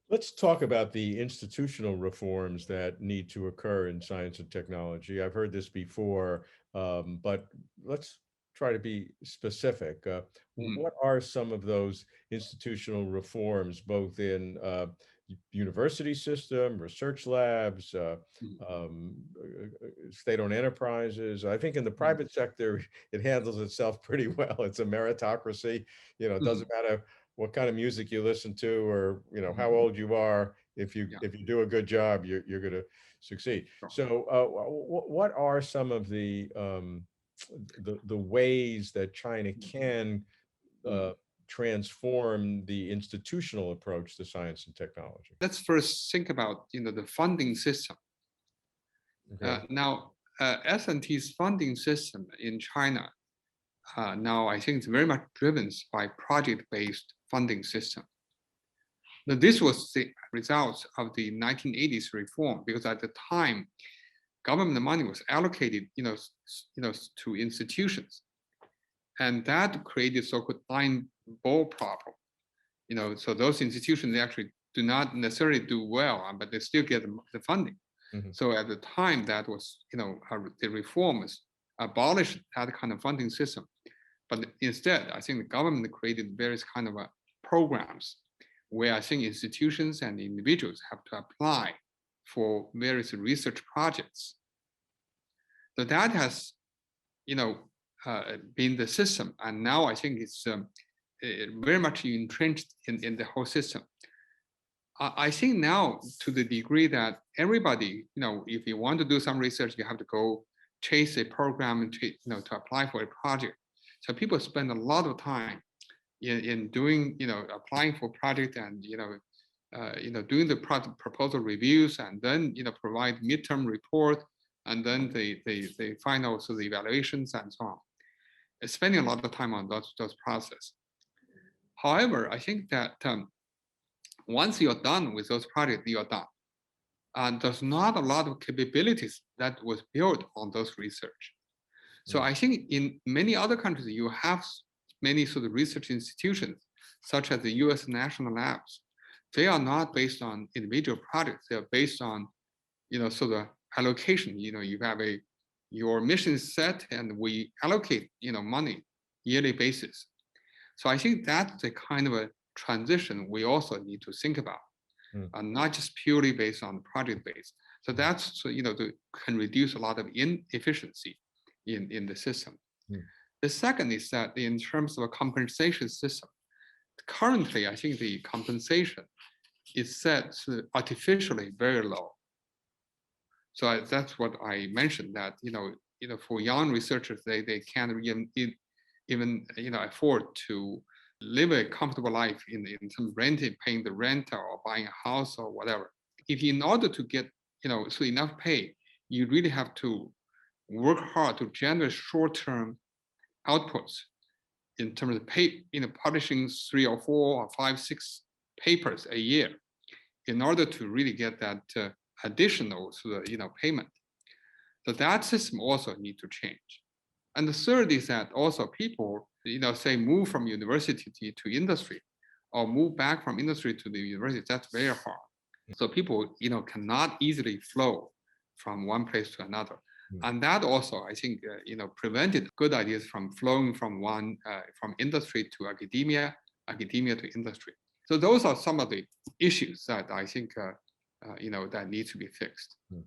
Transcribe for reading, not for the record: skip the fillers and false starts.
Let's talk about the institutional reforms that need to occur in science and technology. I've heard this before, but let's try to be specific. Mm, What are some of those institutional reforms, both in university system, research labs, mm, state-owned enterprises? I think in the mm, private sector, it handles itself pretty well. It's a meritocracy. It doesn't mm, matter what kind of music you listen to, or how mm. old you are. If you Yeah, if you do a good job, you're going to succeed. sure. So what are some of the ways that China can Mm. uh, transform the institutional approach to science and technology? Let's first think about the funding system. Okay. Now, S&T's funding system in China now I think it's very much driven by project-based funding system. Now, this was the result of the 1980s reform because at the time government money was allocated to institutions, and that created so-called blind ball problem. So those institutions they actually do not necessarily do well, but they still get the funding. Mhm. So at the time, that was the reforms abolished that kind of funding system. But instead, I think the government created various kind of programs where I think institutions and individuals have to apply for various research projects. So that has, you know, been the system, and now I think it's very much entrenched in the whole system. I think now to the degree that everybody, if you want to do some research, you have to go chase a program and to apply for a project. So people spend a lot of time in doing, applying for project and doing the proposal reviews and then provide midterm report and then the final so the evaluations and so on. Spending a lot of time on those process. However, I think that once you're done with those projects, you're done. And there's not a lot of capabilities that was built on those research. So Mm. I think in many other countries, you have many sort of research institutions, such as the US national labs. They are not based on individual projects. They're based on, sort of allocation. You have your mission is set and we allocate, money yearly basis. So I think that's the kind of a transition we also need to think about, Mm. and not just purely based on project base. So Mm. that's so can reduce a lot of inefficiency in the system. Mm. The second is that in terms of a compensation system, currently I think the compensation is set artificially very low. So that's what I mentioned that for young researchers they can't even afford to live a comfortable life in some renting, paying the rent or buying a house or whatever. If in order to get so enough pay, you really have to work hard to generate short-term outputs in terms of publishing 3 or 4 or 5, 6 papers a year in order to really get that additional payment. So that system also need to change. And the third is that also people, say move from university to industry or move back from industry to the university, that's very hard. So people, cannot easily flow from one place to another. Mm. And that also, I think, prevented good ideas from flowing from industry to academia, academia to industry. So those are some of the issues that I think, that need to be fixed. Mm.